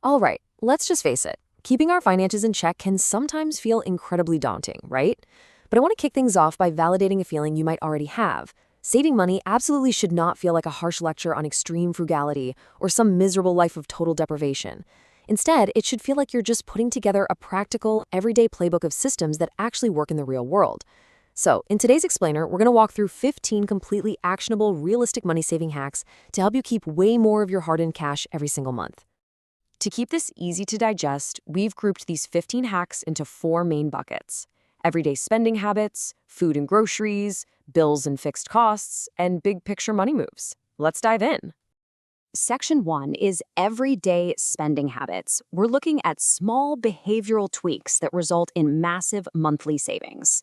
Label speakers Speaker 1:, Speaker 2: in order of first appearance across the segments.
Speaker 1: All right, let's just face it. Keeping our finances in check can sometimes feel incredibly daunting, right? But I want to kick things off by validating a feeling you might already have. Saving money absolutely should not feel like a harsh lecture on extreme frugality or some miserable life of total deprivation. Instead, it should feel like you're just putting together a practical, everyday playbook of systems that actually work in the real world. So, in today's explainer, we're going to walk through 15 completely actionable, realistic money-saving hacks to help you keep way more of your hard-earned cash every single month. To keep this easy to digest, we've grouped these 15 hacks into 4 main buckets: everyday spending habits, food and groceries, bills and fixed costs, and big picture money moves. Let's dive in.
Speaker 2: Section 1 is everyday spending habits. We're looking at small behavioral tweaks that result in massive monthly savings.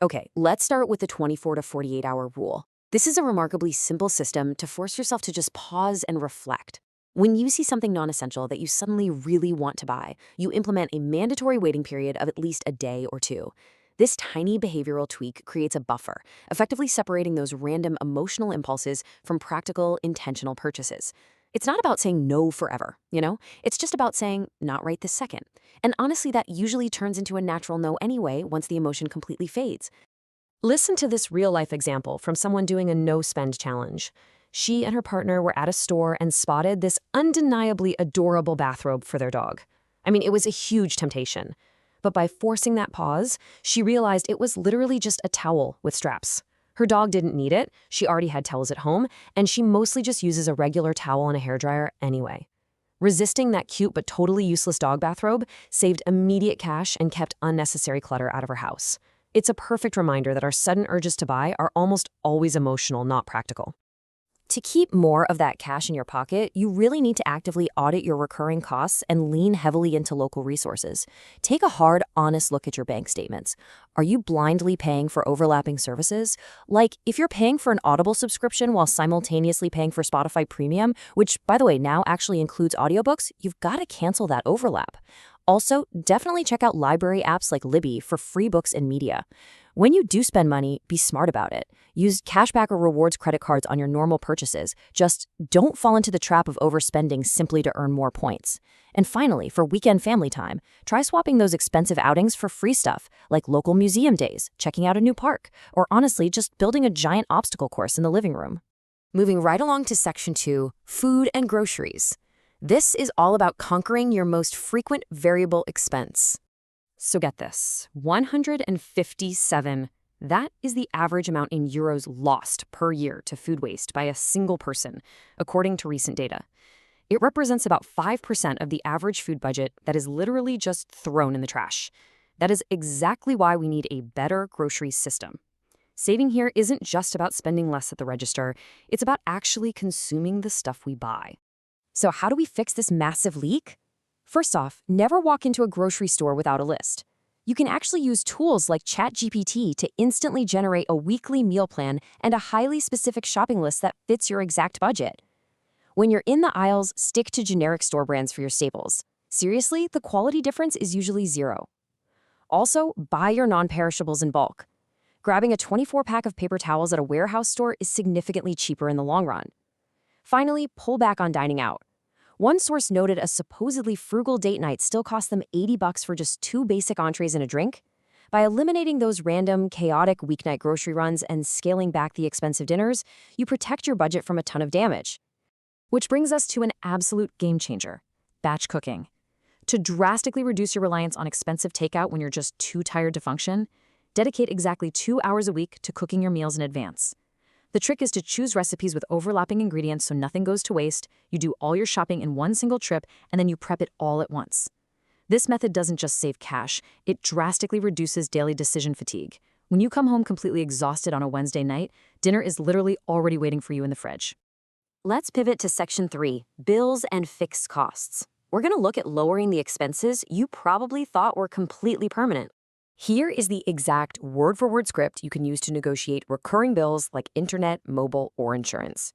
Speaker 1: Okay, let's start with the 24 to 48 hour rule. This is a remarkably simple system to force yourself to just pause and reflect. When you see something non-essential that you suddenly really want to buy, you implement a mandatory waiting period of at least a day or two. This tiny behavioral tweak creates a buffer, effectively separating those random emotional impulses from practical, intentional purchases. It's not about saying no forever, you know? It's just about saying, not right this second. And honestly, that usually turns into a natural no anyway once the emotion completely fades. Listen to this real-life example from someone doing a no-spend challenge. She and her partner were at a store and spotted this undeniably adorable bathrobe for their dog. I mean, it was a huge temptation. But by forcing that pause, she realized it was literally just a towel with straps. Her dog didn't need it, she already had towels at home, and she mostly just uses a regular towel and a hairdryer anyway. Resisting that cute but totally useless dog bathrobe saved immediate cash and kept unnecessary clutter out of her house. It's a perfect reminder that our sudden urges to buy are almost always emotional, not practical. To keep more of that cash in your pocket, you really need to actively audit your recurring costs and lean heavily into local resources. Take a hard, honest look at your bank statements. Are you blindly paying for overlapping services? Like, if you're paying for an Audible subscription while simultaneously paying for Spotify Premium, which, by the way, now actually includes audiobooks, you've got to cancel that overlap. Also, definitely check out library apps like Libby for free books and media. When you do spend money, be smart about it. Use cashback or rewards credit cards on your normal purchases. Just don't fall into the trap of overspending simply to earn more points. And finally, for weekend family time, try swapping those expensive outings for free stuff, like local museum days, checking out a new park, or honestly, just building a giant obstacle course in the living room. Moving right along to Section 2, food and groceries. This is all about conquering your most frequent variable expense. So get this, 157. That is the average amount in euros lost per year to food waste by a single person, according to recent data. It represents about 5% of the average food budget that is literally just thrown in the trash. That is exactly why we need a better grocery system. Saving here isn't just about spending less at the register, it's about actually consuming the stuff we buy. So how do we fix this massive leak? First off, never walk into a grocery store without a list. You can actually use tools like ChatGPT to instantly generate a weekly meal plan and a highly specific shopping list that fits your exact budget. When you're in the aisles, stick to generic store brands for your staples. Seriously, the quality difference is usually zero. Also, buy your non-perishables in bulk. Grabbing a 24-pack of paper towels at a warehouse store is significantly cheaper in the long run. Finally, pull back on dining out. One source noted a supposedly frugal date night still cost them $80 for just 2 basic entrees and a drink. By eliminating those random, chaotic weeknight grocery runs and scaling back the expensive dinners, you protect your budget from a ton of damage. Which brings us to an absolute game changer: batch cooking. To drastically reduce your reliance on expensive takeout when you're just too tired to function, dedicate exactly 2 hours a week to cooking your meals in advance. The trick is to choose recipes with overlapping ingredients so nothing goes to waste. You do all your shopping in one single trip, and then you prep it all at once. This method doesn't just save cash, it drastically reduces daily decision fatigue. When you come home completely exhausted on a Wednesday night, dinner is literally already waiting for you in the fridge. Let's pivot to Section 3, bills and fixed costs. We're going to look at lowering the expenses you probably thought were completely permanent. Here is the exact word-for-word script you can use to negotiate recurring bills like internet, mobile, or insurance.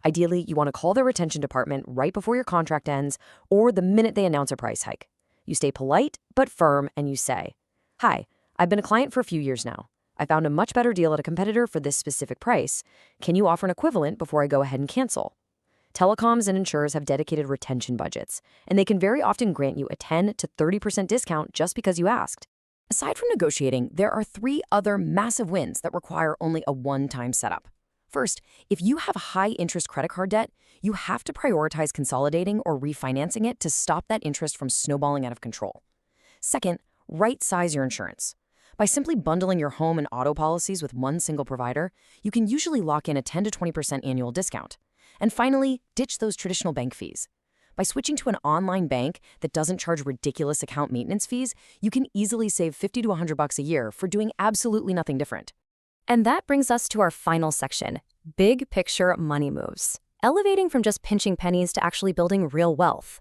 Speaker 1: Ideally, you want to call their retention department right before your contract ends or the minute they announce a price hike. You stay polite but firm and you say, "Hi, I've been a client for a few years now. I found a much better deal at a competitor for this specific price. Can you offer an equivalent before I go ahead and cancel?" Telecoms and insurers have dedicated retention budgets, and they can very often grant you a 10 to 30% discount just because you asked. Aside from negotiating, there are three other massive wins that require only a one-time setup. First, if you have high-interest credit card debt, you have to prioritize consolidating or refinancing it to stop that interest from snowballing out of control. Second, right-size your insurance. By simply bundling your home and auto policies with one single provider, you can usually lock in a 10 to 20% annual discount. And finally, ditch those traditional bank fees. By switching to an online bank that doesn't charge ridiculous account maintenance fees, you can easily save $50 to $100 a year for doing absolutely nothing different.
Speaker 2: And that brings us to our final section, big picture money moves. Elevating from just pinching pennies to actually building real wealth.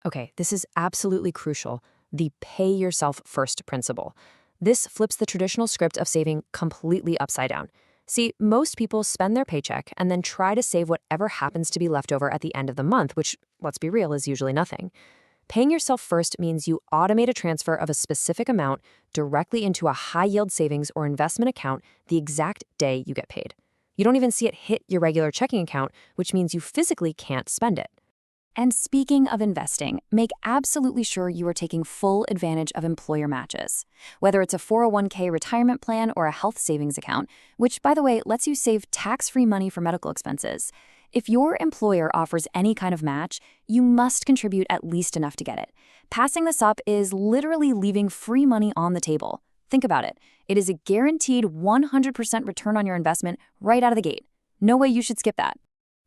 Speaker 1: Okay, this is absolutely crucial, the pay yourself first principle. This flips the traditional script of saving completely upside down. See, most people spend their paycheck and then try to save whatever happens to be left over at the end of the month, which, let's be real, is usually nothing. Paying yourself first means you automate a transfer of a specific amount directly into a high-yield savings or investment account the exact day you get paid. You don't even see it hit your regular checking account, which means you physically can't spend it.
Speaker 2: And speaking of investing, make absolutely sure you are taking full advantage of employer matches. Whether it's a 401k retirement plan or a health savings account, which, by the way, lets you save tax-free money for medical expenses. If your employer offers any kind of match, you must contribute at least enough to get it. Passing this up is literally leaving free money on the table. Think about it. It is a guaranteed 100% return on your investment right out of the gate. No way you should skip that.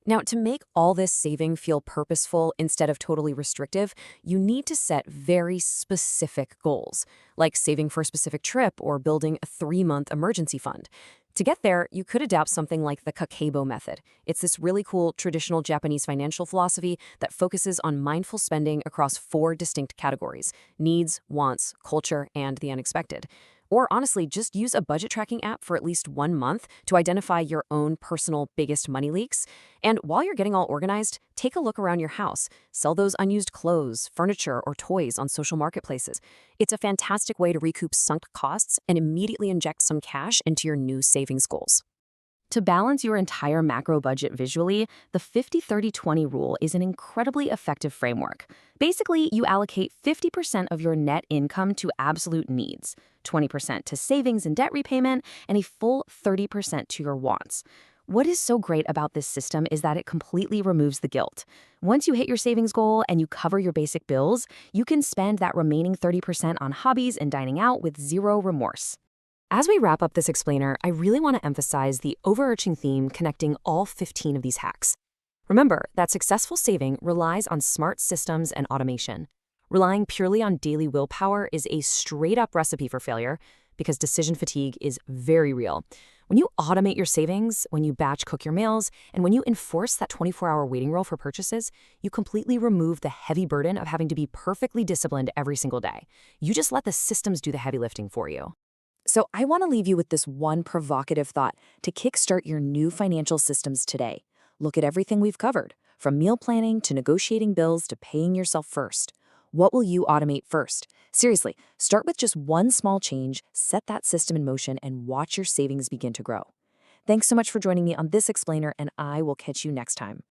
Speaker 1: Now, to make all this saving feel purposeful instead of totally restrictive, you need to set very specific goals, like saving for a specific trip or building a 3-month emergency fund. To get there, you could adopt something like the Kakeibo method. It's this really cool traditional Japanese financial philosophy that focuses on mindful spending across 4 distinct categories: needs, wants, culture, and the unexpected. Or honestly, just use a budget tracking app for at least 1 month to identify your own personal biggest money leaks. And while you're getting all organized, take a look around your house. Sell those unused clothes, furniture, or toys on social marketplaces. It's a fantastic way to recoup sunk costs and immediately inject some cash into your new savings goals. To balance your entire macro budget visually, the 50-30-20 rule is an incredibly effective framework. Basically, you allocate 50% of your net income to absolute needs, 20% to savings and debt repayment, and a full 30% to your wants. What is so great about this system is that it completely removes the guilt. Once you hit your savings goal and you cover your basic bills, you can spend that remaining 30% on hobbies and dining out with zero remorse. As we wrap up this explainer, I really want to emphasize the overarching theme connecting all 15 of these hacks. Remember that successful saving relies on smart systems and automation. Relying purely on daily willpower is a straight-up recipe for failure because decision fatigue is very real. When you automate your savings, when you batch cook your meals, and when you enforce that 24-hour waiting rule for purchases, you completely remove the heavy burden of having to be perfectly disciplined every single day. You just let the systems do the heavy lifting for you. So I want to leave you with this one provocative thought to kickstart your new financial systems today. Look at everything we've covered, from meal planning to negotiating bills to paying yourself first. What will you automate first? Seriously, start with just one small change, set that system in motion, and watch your savings begin to grow. Thanks so much for joining me on this explainer, and I will catch you next time.